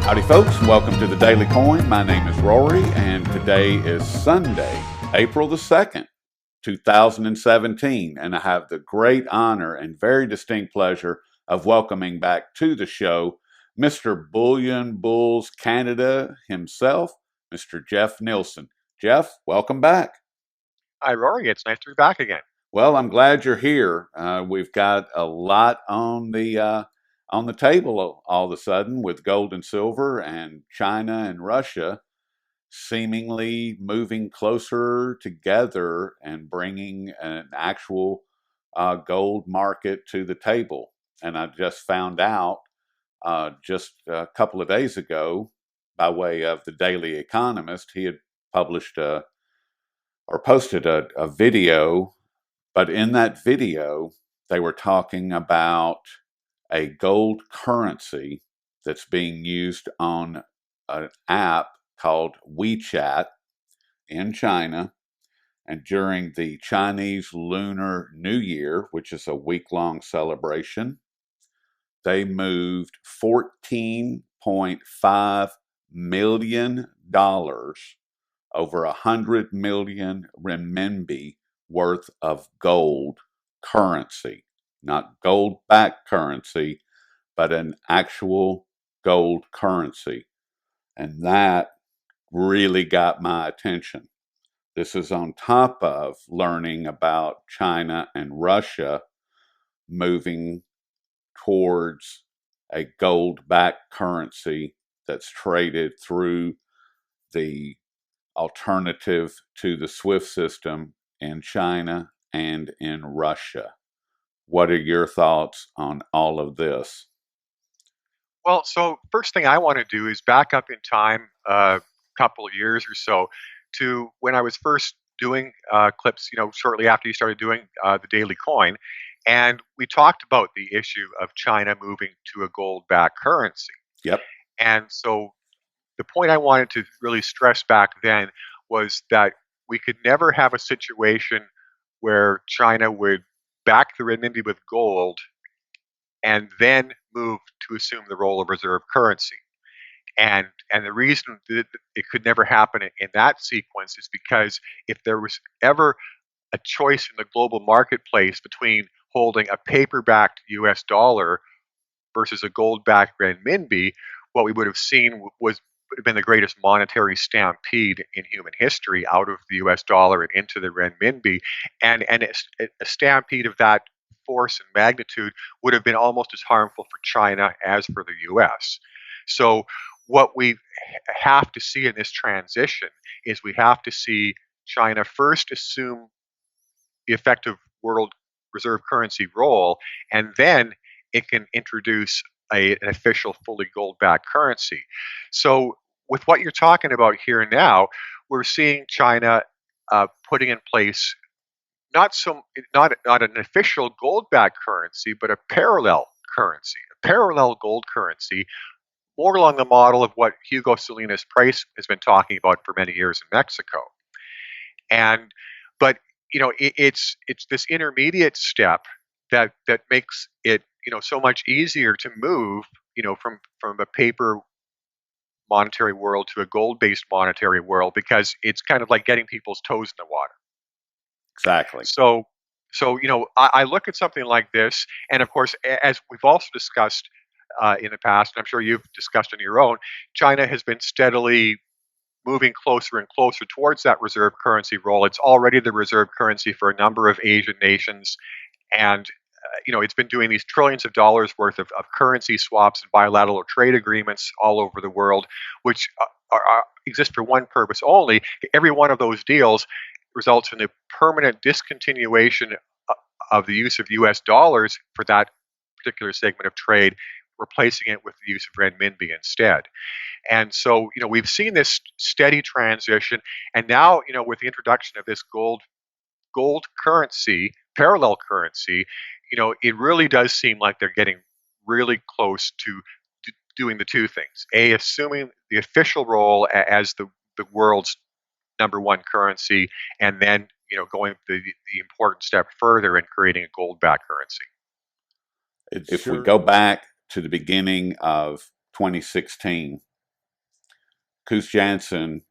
Howdy, folks, and welcome to the Daily Coin. My name is Rory, and today is Sunday, April the 2nd, 2017, and I have the great honor and very distinct pleasure of welcoming back to the show Mr. Bullion Bulls Canada himself, Mr. Jeff Nielson. Jeff, welcome back. Hi, Rory. It's nice to be back again. Well, I'm glad you're here. We've got a lot on the table all of a sudden with gold and silver and China and Russia seemingly moving closer together and bringing an actual gold market to the table. And I just found out just a couple of days ago, by way of the Daily Economist, he had published or posted a video, but in that video, they were talking about a gold currency that's being used on an app called WeChat in China. And during the Chinese Lunar New Year, which is a week-long celebration, they moved $14.5 million, over 100 million renminbi worth of gold currency. Not gold-backed currency, but an actual gold currency. And that really got my attention. This is on top of learning about China and Russia moving towards a gold-backed currency that's traded through the alternative to the SWIFT system in China and in Russia. What are your thoughts on all of this? Well, so first thing I want to do is back up in time a couple of years or so to when I was first doing clips, shortly after you started doing the Daily Coin. And we talked about the issue of China moving to a gold-backed currency. Yep. And so the point I wanted to really stress back then was that we could never have a situation where China would back the renminbi with gold and then move to assume the role of reserve currency. And the reason that it could never happen in that sequence is because if there was ever a choice in the global marketplace between holding a paper-backed US dollar versus a gold-backed renminbi, what we would have seen would have been the greatest monetary stampede in human history out of the US dollar and into the renminbi. And a stampede of that force and magnitude would have been almost as harmful for China as for the US. So, what we have to see in this transition is we have to see China first assume the effective world reserve currency role, and then it can introduce an official fully gold-backed currency. So, with what you're talking about here and now, we're seeing China putting in place not an official gold-backed currency, but a parallel gold currency, more along the model of what Hugo Salinas Price has been talking about for many years in Mexico. And but it's this intermediate step that makes it so much easier to move from a paper monetary world to a gold-based monetary world, because it's kind of like getting people's toes in the water. Exactly. So I look at something like this, and of course, as we've also discussed in the past, and I'm sure you've discussed on your own, China has been steadily moving closer and closer towards that reserve currency role. It's already the reserve currency for a number of Asian nations, and it's been doing these trillions of dollars worth of currency swaps and bilateral trade agreements all over the world, which exist for one purpose only. Every one of those deals results in a permanent discontinuation of the use of US dollars for that particular segment of trade, replacing it with the use of renminbi instead. And so, we've seen this steady transition, and now, with the introduction of this gold currency, parallel currency, it really does seem like they're getting really close to doing the two things: a, assuming the official role as the world's number one currency, and then going the important step further and creating a gold-backed currency. If we go back to the beginning of 2016, Koos Jansen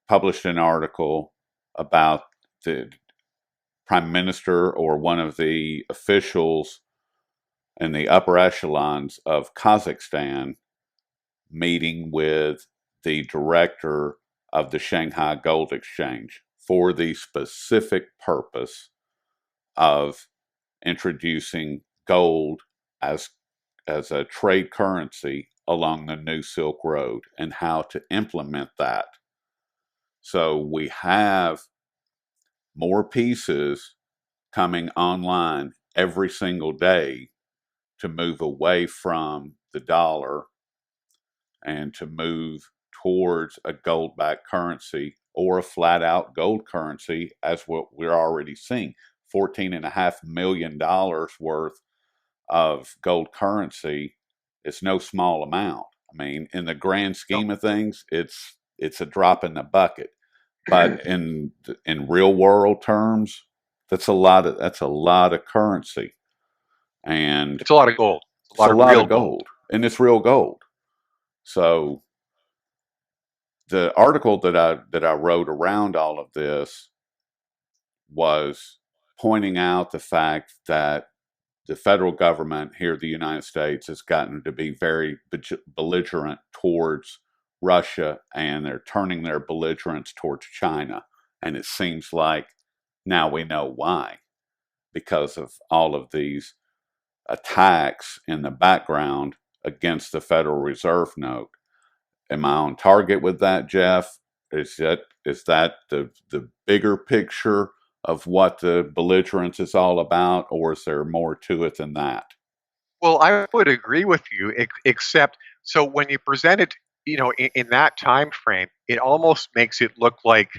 published an article about the prime minister or one of the officials in the upper echelons of Kazakhstan meeting with the director of the Shanghai Gold Exchange for the specific purpose of introducing gold as a trade currency along the new Silk Road and how to implement that. So we have more pieces coming online every single day to move away from the dollar and to move towards a gold backed currency or a flat out gold currency, as what we're already seeing. $14.5 million worth of gold currency is no small amount. I mean, in the grand No, scheme of things, it's a drop in the bucket. But in real world terms, that's a lot of currency, and it's a lot of gold. It's a it's lot a of lot real of gold. gold, and it's real gold. So the article that I wrote around all of this was pointing out the fact that the federal government here in the United States has gotten to be very belligerent towards Russia, and they're turning their belligerence towards China. And it seems like now we know why, because of all of these attacks in the background against the Federal Reserve note. Am I on target with that, Jeff? Is that the bigger picture of what the belligerence is all about, or is there more to it than that? Well, I would agree with you, except so when you present it, in that time frame, it almost makes it look like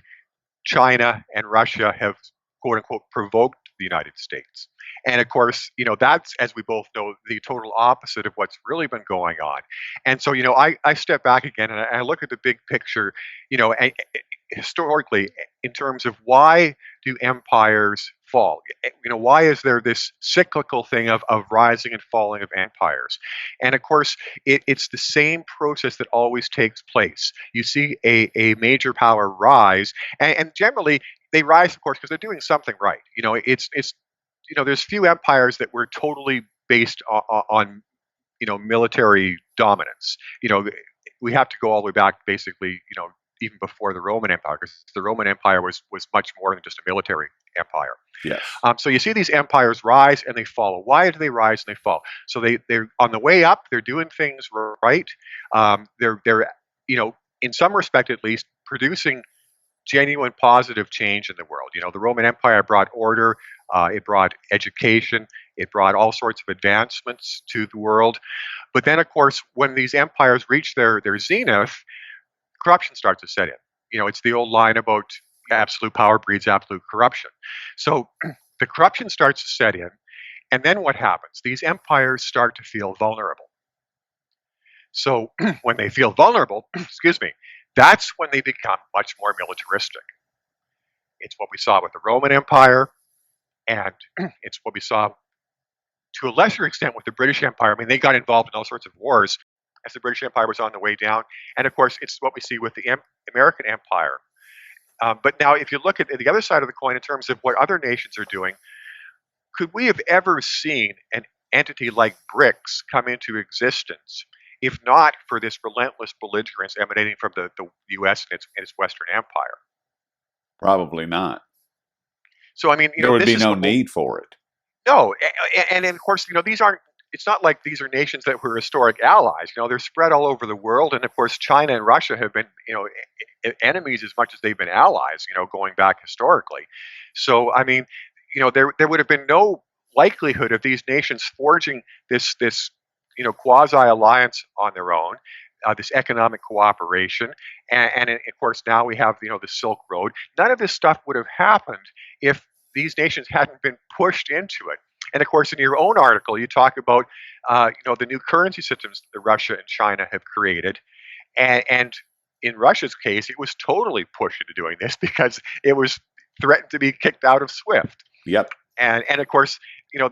China and Russia have quote unquote provoked the United States. And of course, that's, as we both know, the total opposite of what's really been going on. And so, I step back again and I look at the big picture, historically, in terms of why do empires fall? Why is there this cyclical thing of rising and falling of empires? And of course, it's the same process that always takes place. You see a major power rise, and generally they rise, of course, because they're doing something right. It's there's few empires that were totally based on military dominance. We have to go all the way back, basically, even before the Roman Empire, because the Roman Empire was much more than just a military empire. Yes. So you see these empires rise and they fall. Why do they rise and they fall? So they're on the way up. They're doing things right. They're in some respect at least producing genuine positive change in the world. The Roman Empire brought order, it brought education, it brought all sorts of advancements to the world. But then, of course, when these empires reach their zenith, corruption starts to set in. It's the old line about absolute power breeds absolute corruption. So the corruption starts to set in, and then what happens? These empires start to feel vulnerable. So when they feel vulnerable, excuse me, that's when they become much more militaristic. It's what we saw with the Roman Empire, and it's what we saw to a lesser extent with the British Empire. I mean, they got involved in all sorts of wars as the British Empire was on the way down. And of course, it's what we see with the American Empire. But now, if you look at the other side of the coin in terms of what other nations are doing, could we have ever seen an entity like BRICS come into existence if not for this relentless belligerence emanating from the US and its Western Empire? Probably not. So, I mean, There would this be is no the whole. need for it. No, and of course, these aren't. It's not like these are nations that were historic allies. They're spread all over the world, and of course, China and Russia have been, enemies as much as they've been allies. Going back historically. So, I mean, there would have been no likelihood of these nations forging this quasi alliance on their own. This economic cooperation, and of course now we have the Silk Road. None of this stuff would have happened if these nations hadn't been pushed into it. And of course, in your own article, you talk about the new currency systems that Russia and China have created, and in Russia's case, it was totally pushed into doing this because it was threatened to be kicked out of SWIFT. Yep. And of course, you know,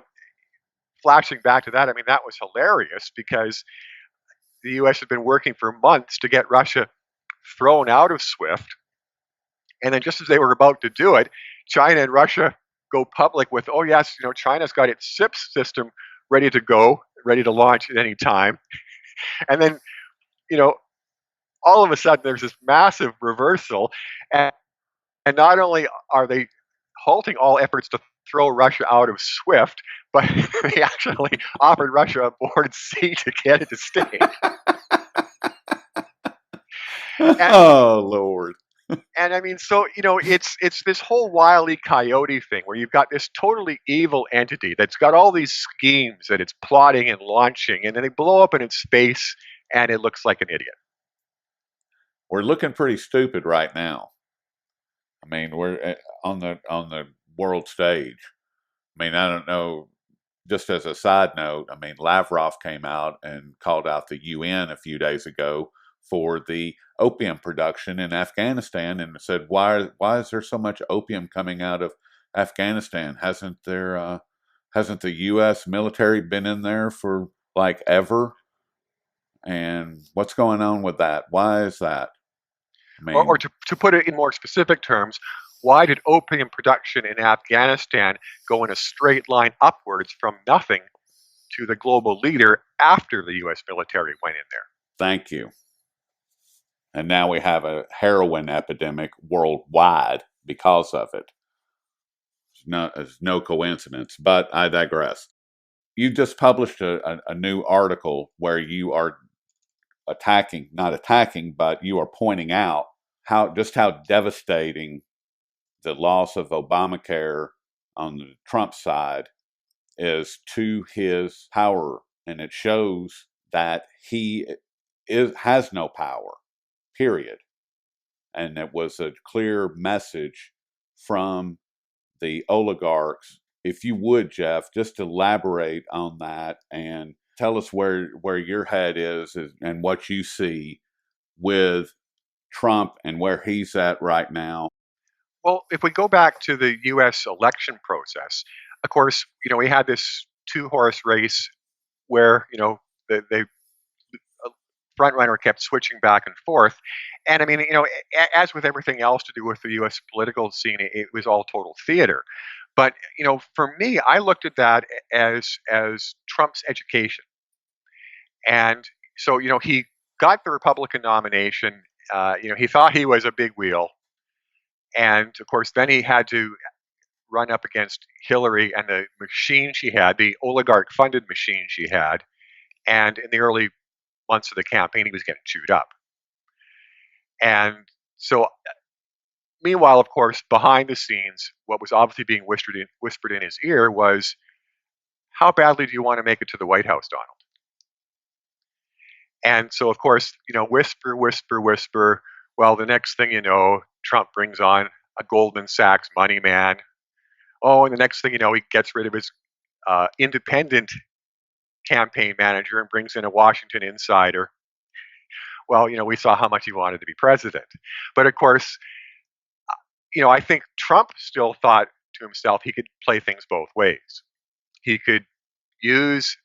flashing back to that, I mean, that was hilarious because the U.S. had been working for months to get Russia thrown out of SWIFT. And then just as they were about to do it, China and Russia go public with, oh yes, China's got its SIPS system ready to go, ready to launch at any time. And then, you know, all of a sudden there's this massive reversal. And not only are they halting all efforts to throw Russia out of SWIFT, but they actually offered Russia a board seat to get it to stay. And, Oh Lord. and I mean, so it's this whole Wile E. Coyote thing where you've got this totally evil entity that's got all these schemes that it's plotting and launching, and then they blow up in its face, and it looks like an idiot. We're looking pretty stupid right now. I mean, we're on the world stage. I mean, I don't know. Just as a side note, I mean, Lavrov came out and called out the UN a few days ago for the opium production in Afghanistan, and said, "Why is there so much opium coming out of Afghanistan? Hasn't the U.S. military been in there for like ever? And what's going on with that? Why is that? I Or mean, to put it in more specific terms, why did opium production in Afghanistan go in a straight line upwards from nothing to the global leader after the US military went in there? thank you. And now we have a heroin epidemic worldwide because of it. It's no coincidence, but I digress. You just published a new article where you are not attacking, but you are pointing out how devastating the loss of Obamacare on the Trump side is to his power, and it shows that has no power. Period. And it was a clear message from the oligarchs. If you would, Jeff, just elaborate on that and tell us where your head is and what you see with Trump and where he's at right now. Well, if we go back to the US election process, of course, we had this two-horse race where, the front runner kept switching back and forth. And I mean, as with everything else to do with the US political scene, it was all total theater. But, for me, I looked at that as Trump's education. And so, he got the Republican nomination. He thought he was a big wheel. And of course, then he had to run up against Hillary and the machine she had, the oligarch funded machine she had. And in the early months of the campaign, he was getting chewed up. And so, meanwhile, of course, behind the scenes, what was obviously being whispered in his ear was, how badly do you want to make it to the White House, Donald? And so, of course, whisper, whisper, whisper. Well, the next thing you know, Trump brings on a Goldman Sachs money man. Oh, and the next thing you know, he gets rid of his independent campaign manager and brings in a Washington insider. Well, we saw how much he wanted to be president. But of course, I think Trump still thought to himself he could play things both ways. He could use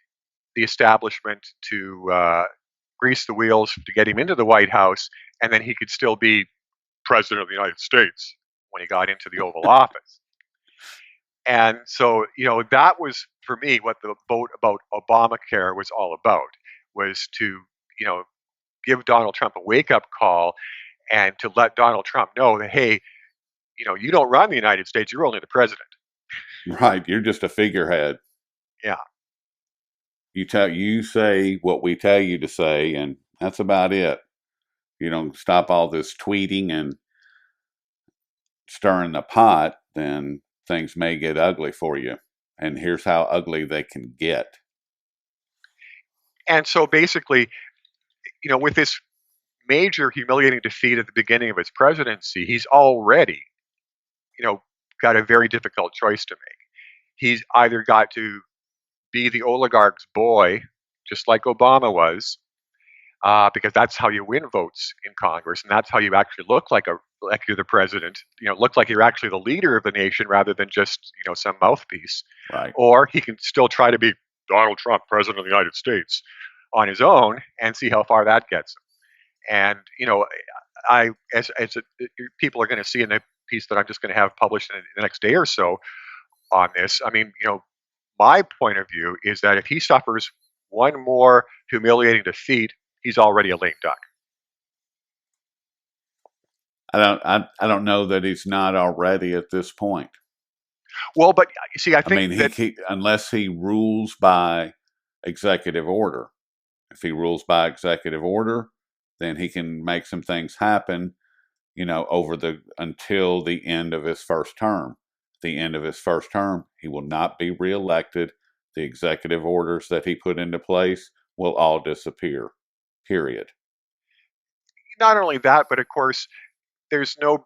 the establishment to grease the wheels to get him into the White House, and then he could still be president of the United States when he got into the Oval Office. And so, that was for me what the vote about Obamacare was all about, was to, give Donald Trump a wake-up call and to let Donald Trump know that, hey, you don't run the United States, you're only the president. Right, you're just a figurehead. Yeah. You say what we tell you to say, and that's about it. You don't stop all this tweeting and stirring the pot, then things may get ugly for you. And here's how ugly they can get. And so basically, with this major humiliating defeat at the beginning of his presidency, he's already, got a very difficult choice to make. He's either got to be the oligarch's boy, just like Obama was, because that's how you win votes in Congress, and that's how you actually look like you're the president. Look like you're actually the leader of the nation rather than just some mouthpiece. Right. Or he can still try to be Donald Trump, president of the United States, on his own, and see how far that gets him. And I people are going to see in the piece that I'm just going to have published in the next day or so on this. I mean, my point of view is that if he suffers one more humiliating defeat, he's already a lame duck. I don't know that he's not already at this point. Well, but see, I I think mean, that unless he rules by executive order. If he rules by executive order, then he can make some things happen, over the until the end of his first term. At the end of his first term, he will not be reelected. The executive orders that he put into place will all disappear. Period. not only that, but of course, there's no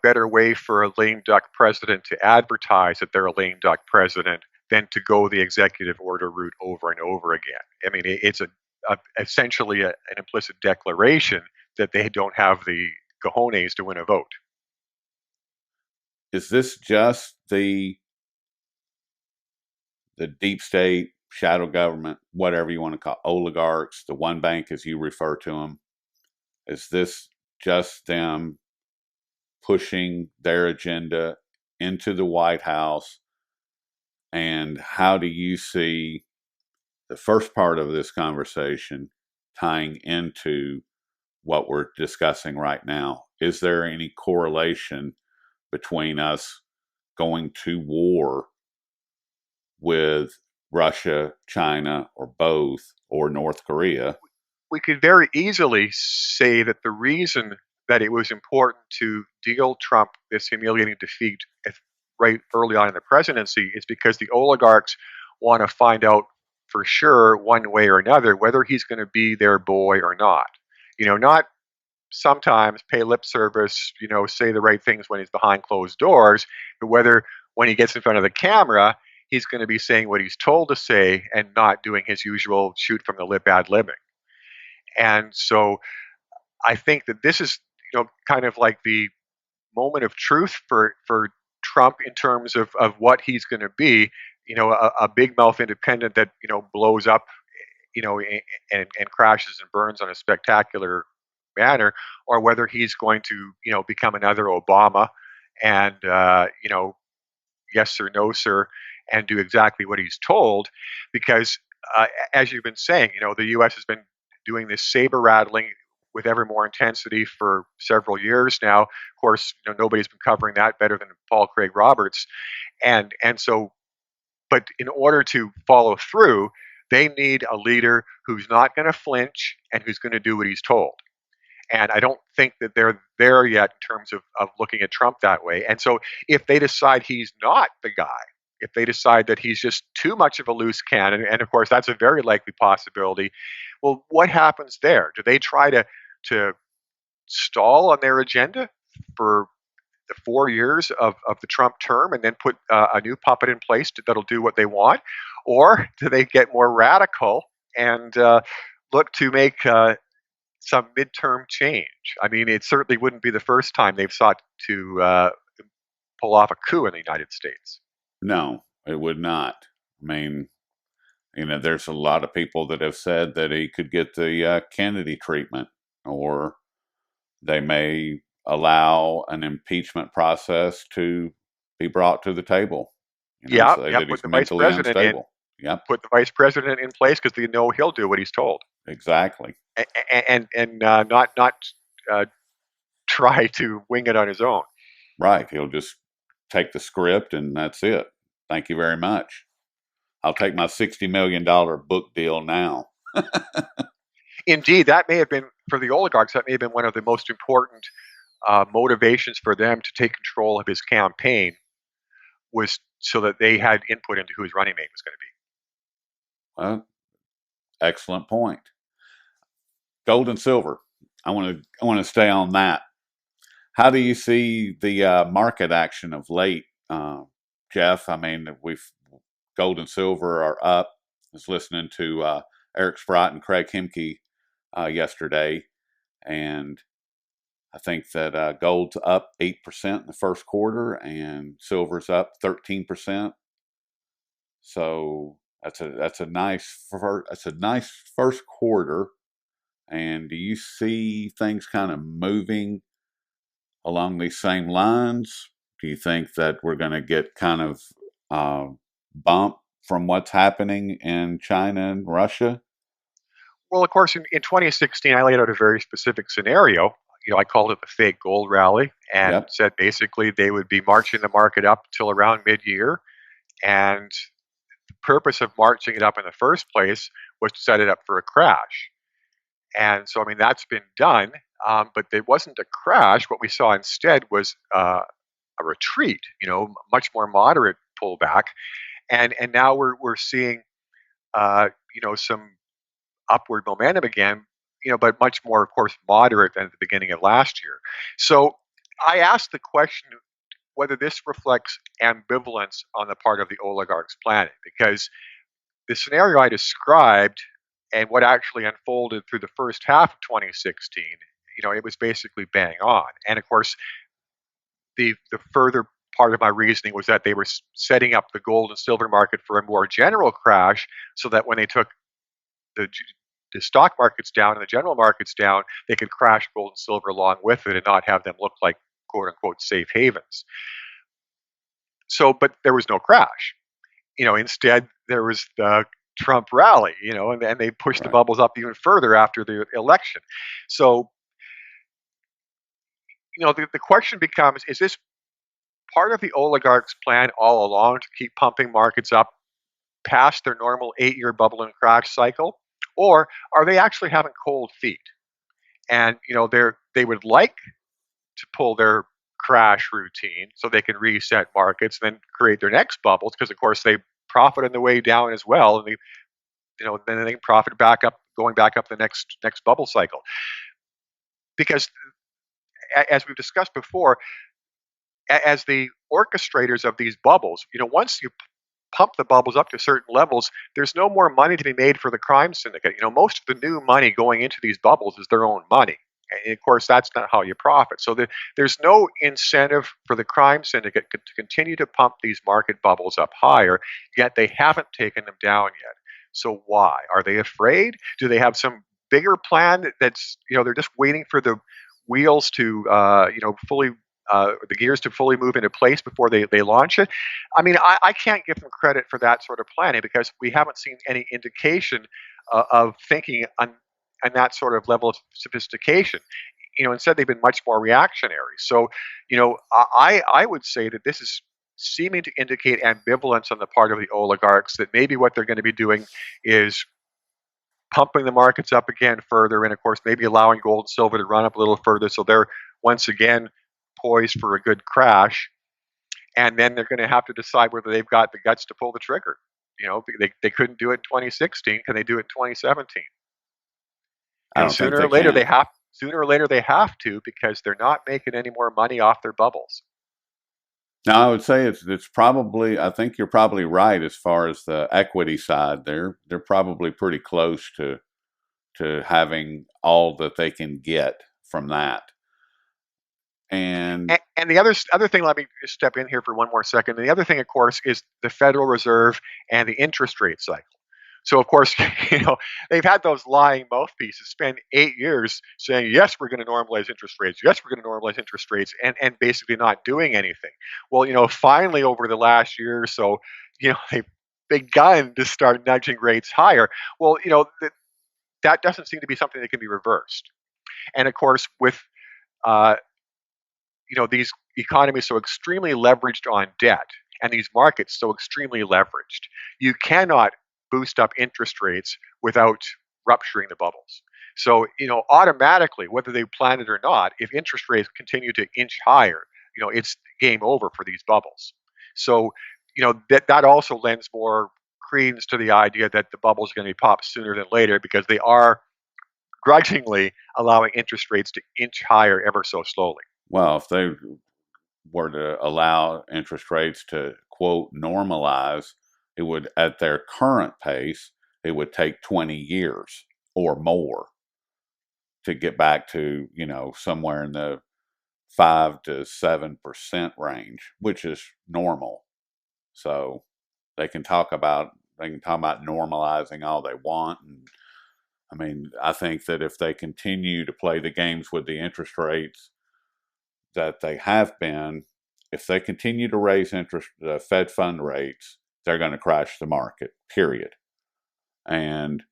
better way for a lame duck president to advertise that they're a lame duck president than to go the executive order route over and over again. I mean, it's essentially an implicit declaration that they don't have the cojones to win a vote. Is this just the deep state, shadow government, whatever you want to call it, oligarchs, the one bank as you refer to them? Is this just them pushing their agenda into the White House? And how do you see the first part of this conversation tying into what we're discussing right now? Is there any correlation between us going to war with Russia, China, or both, or North Korea? We could very easily say that the reason that it was important to deal Trump this humiliating defeat right early on in the presidency is because the oligarchs want to find out for sure one way or another whether he's going to be their boy or not. Not sometimes pay lip service, say the right things when he's behind closed doors, but whether when he gets in front of the camera, he's going to be saying what he's told to say and not doing his usual shoot from the lip ad libbing. And so I think that this is, kind of like the moment of truth for Trump in terms of what he's going to be. A big mouth independent that blows up, and crashes and burns on a spectacular manner, or whether he's going to become another Obama and yes sir, no sir, and do exactly what he's told, because as you've been saying, the U.S. has been doing this saber rattling with ever more intensity for several years now. Of course, nobody's been covering that better than Paul Craig Roberts, and so, but in order to follow through, they need a leader who's not going to flinch and who's going to do what he's told. And I don't think that they're there yet in terms of looking at Trump that way. And so if they decide he's not the guy, if they decide that he's just too much of a loose cannon, and of course that's a very likely possibility, well, what happens there? Do they try to stall on their agenda for the 4 years of the Trump term and then put a new puppet in place that'll do what they want? Or do they get more radical and look to make some midterm change? I mean, it certainly wouldn't be the first time they've sought to pull off a coup in the United States. No, it would not. I mean, there's a lot of people that have said that he could get the Kennedy treatment, or they may allow an impeachment process to be brought to the table. Yeah, Say yeah. that he's mentally unstable. Yep, Put the vice president in place because they know he'll do what he's told, exactly. and not uh, try to wing it on his own. Right. He'll just take the script and that's it. Thank you very much. I'll take my $60 million book deal now. Indeed, that may have been for the oligarchs. That may have been one of the most important motivations for them to take control of his campaign, was so that they had input into who his running mate was going to be. Well, excellent point. Gold and silver. I want to stay on that. How do you see the market action of late, Jeff? I mean, we've gold and silver are up. I was listening to Eric Sprott and Craig Hemke yesterday, and I think that gold's up 8% in the first quarter, and silver's up 13%. So that's a nice first quarter. And do you see things kind of moving along these same lines? Do you think that we're going to get kind of uh, bump from what's happening in China and Russia? Well, of course, in 2016, I laid out a very specific scenario. I called it the fake gold rally and Yep. said basically they would be marching the market up till around mid-year. And the purpose of marching it up in the first place was to set it up for a crash. And so, I mean, that's been done, but it wasn't a crash. What we saw instead was a retreat, much more moderate pullback. And now we're seeing, some upward momentum again, but much more, of course, moderate than at the beginning of last year. So I asked the question whether this reflects ambivalence on the part of the oligarchs planning, because the scenario I described and what actually unfolded through the first half of 2016, it was basically bang on. And of course, the further part of my reasoning was that they were setting up the gold and silver market for a more general crash, so that when they took the the stock markets down and the general markets down, they could crash gold and silver along with it and not have them look like quote unquote safe havens. So, but there was no crash. Instead there was the Trump rally, and they pushed the Right. bubbles up even further after the election. So, the question becomes, is this part of the oligarchs' plan all along to keep pumping markets up past their normal 8-year bubble and crash cycle? Or are they actually having cold feet? And, they would like to pull their crash routine so they can reset markets and then create their next bubbles, because of course they profit on the way down as well, and then they can profit back up, going back up the next bubble cycle. Because as we've discussed before, as the orchestrators of these bubbles, once you pump the bubbles up to certain levels, there's no more money to be made for the crime syndicate. Most of the new money going into these bubbles is their own money. And of course, that's not how you profit. So there's no incentive for the crime syndicate to continue to pump these market bubbles up higher, yet they haven't taken them down yet. So why? Are they afraid? Do they have some bigger plan that's, they're just waiting for the wheels to, fully the gears to fully move into place before they launch it? I mean, I can't give them credit for that sort of planning, because we haven't seen any indication of thinking on that sort of level of sophistication. Instead they've been much more reactionary. So, I would say that this is seeming to indicate ambivalence on the part of the oligarchs, that maybe what they're going to be doing is pumping the markets up again further, and of course maybe allowing gold and silver to run up a little further, so they're once again poised for a good crash. And then they're going to have to decide whether they've got the guts to pull the trigger. They couldn't do it in 2016. Can they do it in 2017? I don't think Sooner they or later they can. have. Sooner or later they have to, because they're not making any more money off their bubbles. Now, I would say it's probably. I think you're probably right as far as the equity side. They're probably pretty close to having all that they can get from that. And And the other thing, let me just step in here for one more second. And the other thing, of course, is the Federal Reserve and the interest rate cycle. So, of course, they've had those lying mouthpieces spend 8 years saying, yes, we're going to normalize interest rates. Yes, we're going to normalize interest rates, and basically not doing anything. Well, finally, over the last year or so, they've begun to start nudging rates higher. Well, that doesn't seem to be something that can be reversed. And of course, with uh, these economies so extremely leveraged on debt, and these markets so extremely leveraged, you cannot boost up interest rates without rupturing the bubbles. So, automatically, whether they plan it or not, if interest rates continue to inch higher, it's game over for these bubbles. So, that also lends more credence to the idea that the bubbles are going to be popped sooner than later, because they are grudgingly allowing interest rates to inch higher ever so slowly. well, if they were to allow interest rates to quote normalize, it would at their current pace, it would take 20 years or more to get back to, somewhere in the 5 to 7% range, which is normal. So they can talk about normalizing all they want, and I mean, I think that if they continue to play the games with the interest rates that they have been, if they continue to raise interest, Fed fund rates, they're going to crash the market, period. And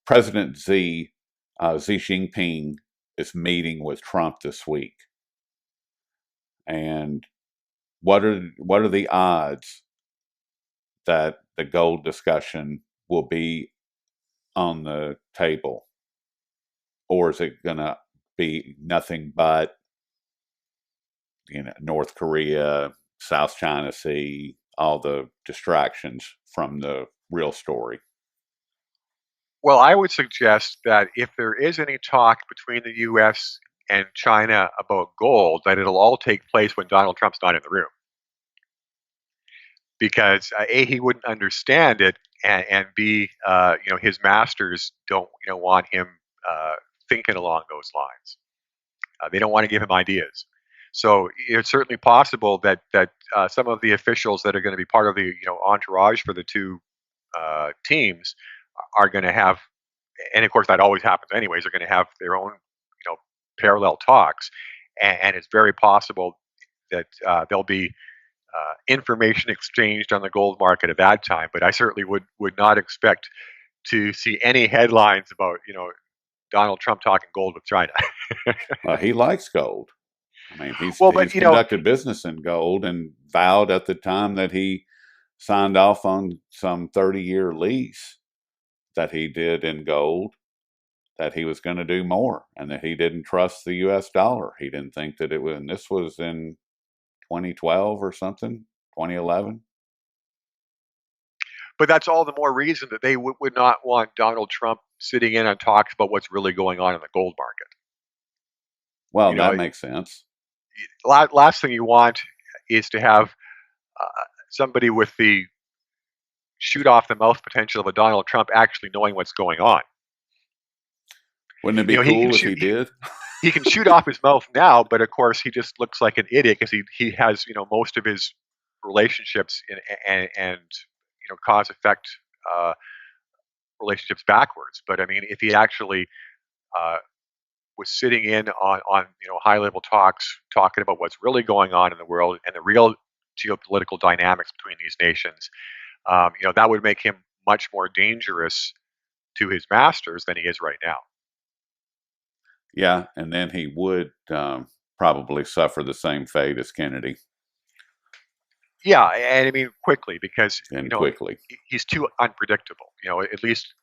President Xi Jinping, is meeting with Trump this week. And what are the odds that the gold discussion will be on the table, or is it going to be nothing but North Korea, South China Sea, all the distractions from the real story? Well, I would suggest that if there is any talk between the U.S. and China about gold, that it'll all take place when Donald Trump's not in the room, because a he wouldn't understand it, and b his masters don't want him thinking along those lines. They don't want to give him ideas. So it's certainly possible that some of the officials that are going to be part of the entourage for the two teams are going to have, and of course that always happens anyways. They're going to have their own parallel talks, and it's very possible that there'll be information exchanged on the gold market at that time. But I certainly would not expect to see any headlines about Donald Trump talking gold with China. He likes gold. I mean, he's Well, but he's conducted business in gold and vowed at the time that he signed off on some 30-year lease that he did in gold that he was going to do more, and that he didn't trust the U.S. dollar. He didn't think that it was. And this was in 2012 or something, 2011. that's all the more reason that they would not want Donald Trump sitting in on talks about what's really going on in the gold market. Well, You that know, makes sense. last thing you want is to have uh, somebody with the shoot off the mouth potential of a Donald Trump actually knowing what's going on. Wouldn't it be You know, he can cool if shoot he did? he can shoot off his mouth now, but of course he just looks like an idiot because he has most of his relationships and cause effect uh, relationships backwards. But I mean, if he actually uh, was sitting in on high level talks, talking about what's really going on in the world and the real geopolitical dynamics between these nations, that would make him much more dangerous to his masters than he is right now. Yeah, and then he would probably suffer the same fate as Kennedy, Yeah, and I mean quickly because and quickly. he's too unpredictable. At least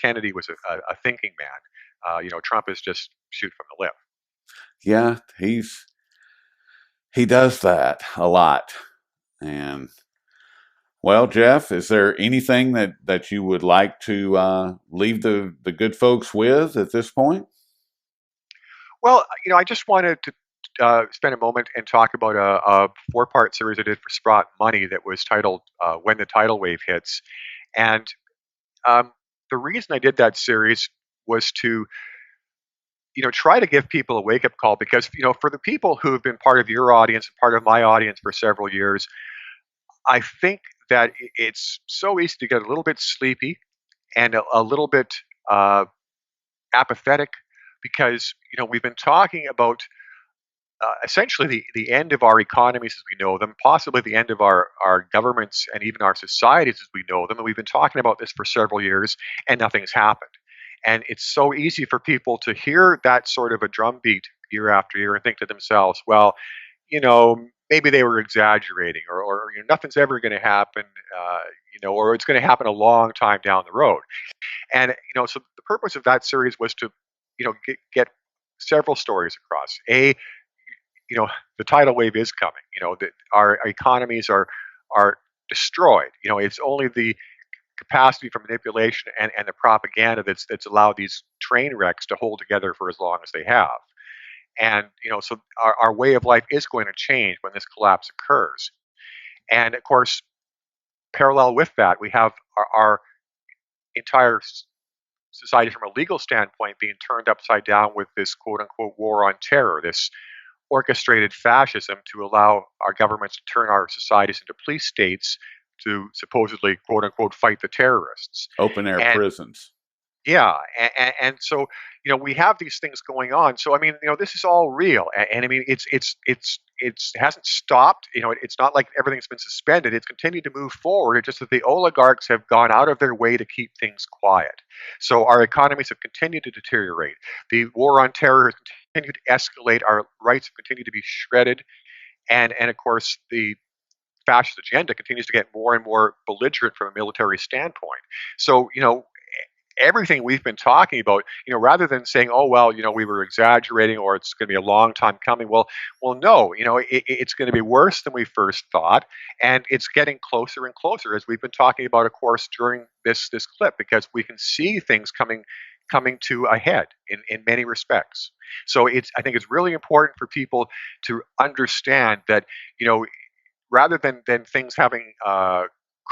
Kennedy was a thinking man. Trump is just shoot from the lip. Yeah, he does that a lot. And well, Jeff, is there anything that you would like to leave the good folks with at this point? Well, I just wanted to spend a moment and talk about a four-part series I did for Sprott Money that was titled "When the Tidal Wave Hits," and um, the reason I did that series was to try to give people a wake-up call because for the people who have been part of your audience, part of my audience for several years, I think that it's so easy to get a little bit sleepy and a little bit uh, apathetic because we've been talking about essentially the end of our economies as we know them, possibly the end of our governments and even our societies as we know them. And we've been talking about this for several years and nothing's happened. And it's so easy for people to hear that sort of a drumbeat year after year and think to themselves, well, maybe they were exaggerating, or nothing's ever going to happen, or it's going to happen a long time down the road. And so the purpose of that series was to, get several stories across. The tidal wave is coming. That our economies are destroyed. It's only the capacity for manipulation and the propaganda that's allowed these train wrecks to hold together for as long as they have. And so our way of life is going to change when this collapse occurs. And of course, parallel with that, we have our entire society from a legal standpoint being turned upside down with this quote unquote war on terror, this orchestrated fascism to allow our governments to turn our societies into police states to supposedly quote unquote fight the terrorists. Open air And prisons. Yeah, and so we have these things going on. So I mean, this is all real, and I mean, it's hasn't stopped. It's not like everything's been suspended. It's continued to move forward. It's just that the oligarchs have gone out of their way to keep things quiet. So our economies have continued to deteriorate. The war on terror has continued to escalate. Our rights have continued to be shredded, and of course the fascist agenda continues to get more and more belligerent from a military standpoint. So everything we've been talking about, rather than saying, "Oh well, we were exaggerating," or "It's going to be a long time coming." Well, no, it's going to be worse than we first thought, and it's getting closer and closer, as we've been talking about, of course, during this clip, because we can see things coming to a head in many respects. So I think it's really important for people to understand that you know rather than things having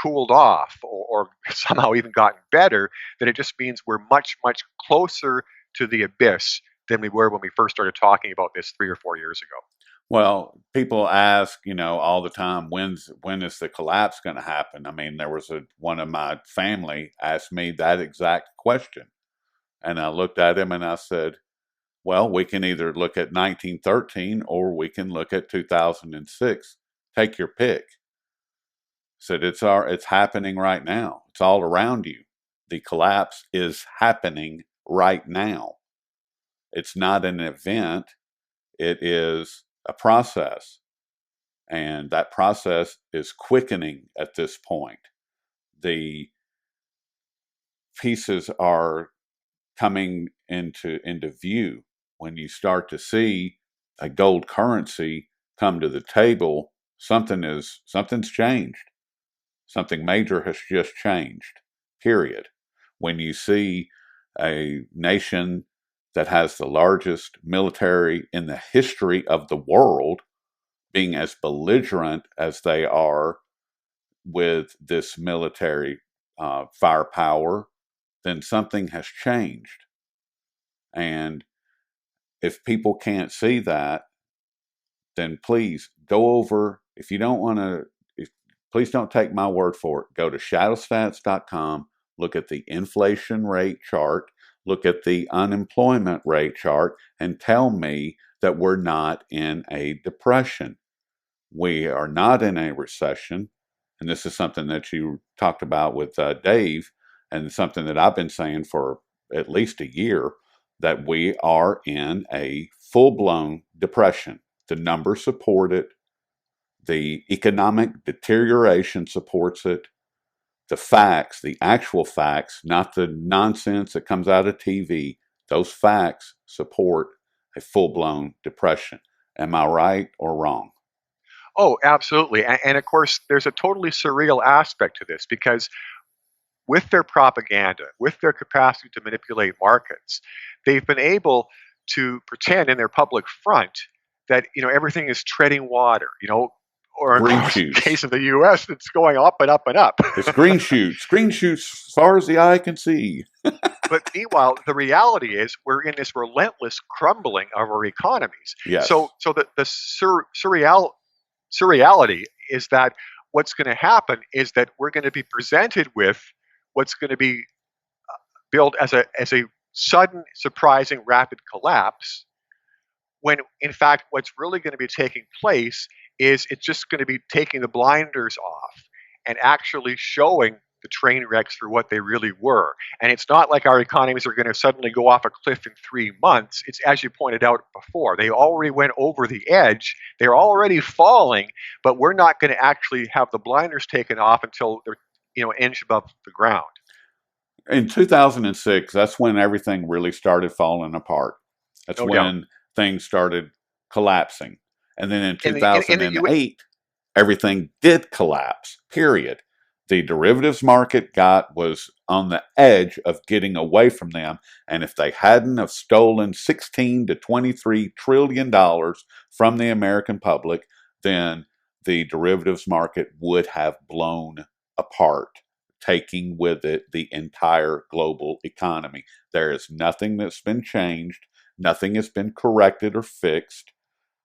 cooled off or somehow even gotten better, that it just means we're much, much closer to the abyss than we were when we first started talking about this 3 or 4 years ago. Well, people ask, all the time, when is the collapse going to happen? I mean, there was one of my family asked me that exact question, and I looked at him and I said, "Well, we can either look at 1913 or we can look at 2006. Take your pick." Said it's happening right now. It's all around you. The collapse is happening right now. It's not an event, it is a process. And that process is quickening at this point. The pieces are coming into view when you start to see a gold currency come to the table. Something's changed. Something major has just changed. Period. When you see a nation that has the largest military in the history of the world being as belligerent as they are with this military firepower, then something has changed. And if people can't see that, then please go over. If you don't want to, please don't take my word for it. Go to shadowstats.com, look at the inflation rate chart, look at the unemployment rate chart, and tell me that we're not in a depression. We are not in a recession. And this is something that you talked about with Dave, and something that I've been saying for at least a year, that we are in a full blown depression. The numbers support it, the economic deterioration supports it. The facts, the actual facts, not the nonsense that comes out of TV, those facts support a full blown depression. Am I right or wrong? Oh, absolutely. And of course, there's a totally surreal aspect to this because with their propaganda, with their capacity to manipulate markets, they've been able to pretend in their public front that everything is treading water. Or of Green course, in the shoots. case of the U.S., it's going up and up and up. It's green shoots as far as the eye can see. But meanwhile, the reality is we're in this relentless crumbling of our economies. So, Yes. so the surreality is that what's going to happen is that we're going to be presented with what's going to be billed as a sudden, surprising, rapid collapse, when in fact what's really going to be taking place is it's just going to be taking the blinders off and actually showing the train wrecks for what they really were. And it's not like our economies are going to suddenly go off a cliff in 3 months. It's, as you pointed out before, they already went over the edge. They're already falling, but we're not going to actually have the blinders taken off until they're an inch above the ground. In 2006, that's when everything really started falling apart. That's No doubt. when things started collapsing. And then in In the U. 2008, everything did collapse, period. The derivatives market was on the edge of getting away from them. And if they hadn't have stolen 16 to 23 trillion dollars from the American public, then the derivatives market would have blown apart, taking with it the entire global economy. There is nothing that's been changed, nothing has been corrected or fixed.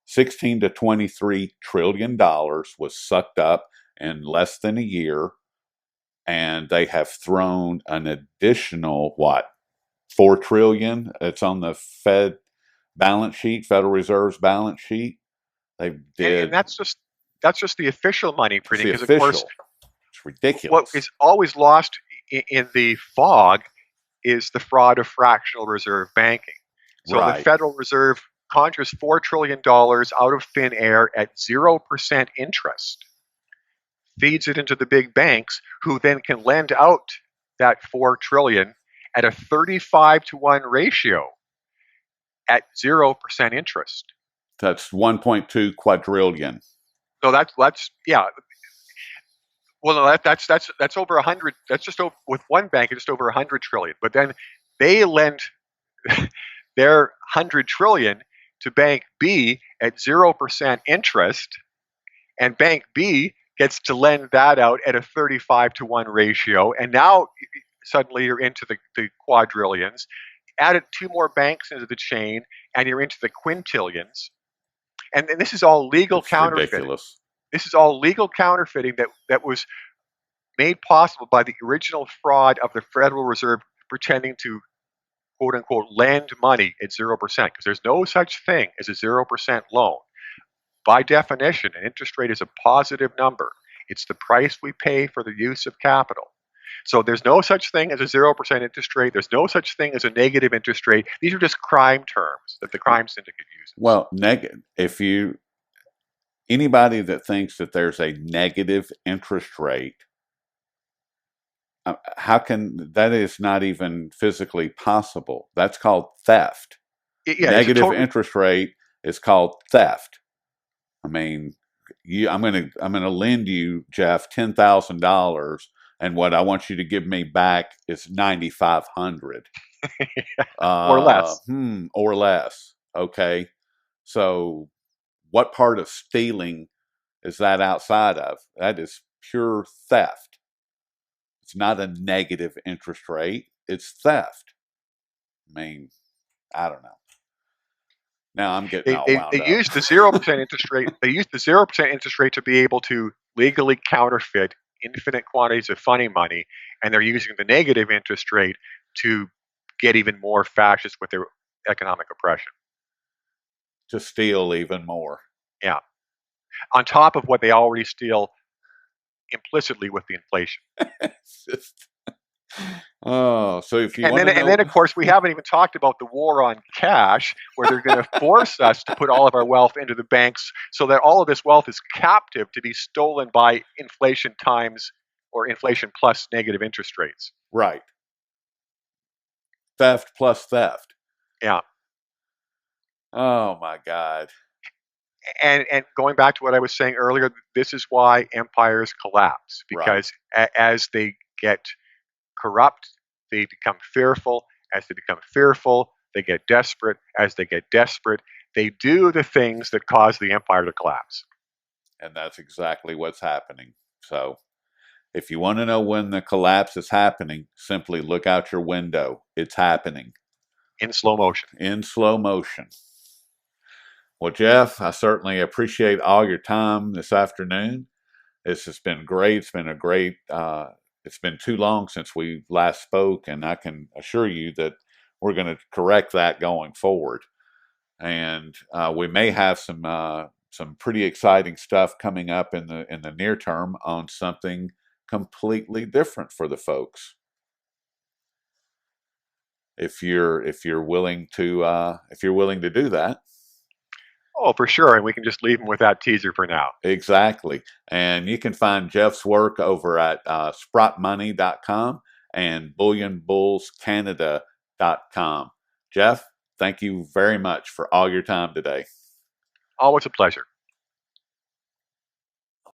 16 to 23 trillion dollars was sucked up in less than a year, and they have thrown an additional what? 4 trillion. It's on the balance sheet, Federal Reserve's balance sheet. They And did. that's just the official money It's printing, the because of course official. It's what ridiculous. is always lost in the fog is the fraud of fractional reserve banking. So the Right. Federal Reserve conjures $4 trillion out of thin air at 0% interest, feeds it into the big banks, who then can lend out that 4 trillion at a 35-to-1 ratio at 0% interest. That's 1.2 quadrillion. So that's yeah. Well, no, that's over 100. That's just over, with one bank, it's just over 100 trillion. But then they lend their 100 trillion to Bank B at 0% interest, and Bank B gets to lend that out at a 35-to-1 ratio. And now suddenly you're into the quadrillions. Added two more banks into the chain, and you're into the quintillions. And this is all legal It's counterfeiting. ridiculous. This is all legal counterfeiting that was made possible by the original fraud of the Federal Reserve pretending to quote unquote lend money at 0%, because there's no such thing as a 0% loan. By definition, an interest rate is a positive number. It's the price we pay for the use of capital. So there's no such thing as a 0% interest rate. There's no such thing as a negative interest rate. These are just crime terms that the crime syndicate uses. Well, if you anybody that thinks that there's a negative interest rate, how can that is not even physically possible? That's called theft. Yeah, it's a Negative total. interest rate is called theft. I mean, I'm gonna lend you, Jeff, $10,000, and what I want you to give me back is 9,500. Or less. Or less. Okay. So what part of stealing is that outside of? That is pure theft. It's not a negative interest rate. It's theft. I mean, I don't know. Now I'm getting all They wound up. used the 0% interest rate. They used the 0% interest rate to be able to legally counterfeit infinite quantities of funny money, and they're using the negative interest rate to get even more fascist with their economic oppression. To steal even more. Yeah, on top of what they already steal implicitly with the inflation. It's just, oh, so if you And want then, to and then, know, of course, we haven't even talked about the war on cash, where they're going to force us to put all of our wealth into the banks, so that all of this wealth is captive to be stolen by inflation times or inflation plus negative interest rates. right, theft plus theft. Yeah, Oh my God. and going back to what I was saying earlier, this is why empires collapse, Right. because as they get corrupt, they become fearful. As they become fearful, they get desperate. As they get desperate, they do the things that cause the empire to collapse. And that's exactly what's happening. So if you want to know when the collapse is happening, simply look out your window. It's happening In slow motion. in slow motion. Well, Jeff, I certainly appreciate all your time this afternoon. This has been great. It's been a great, it's been too long since we last spoke, and I can assure you that we're going to correct that going forward. And we may have some pretty exciting stuff coming up in the near term on something completely different for the folks. If you're willing to do that. Oh, for sure. And we can just leave them with that teaser for now. Exactly. And you can find Jeff's work over at sprottmoney.com and bullionbullscanada.com. Jeff, thank you very much for all your time today. Always a pleasure.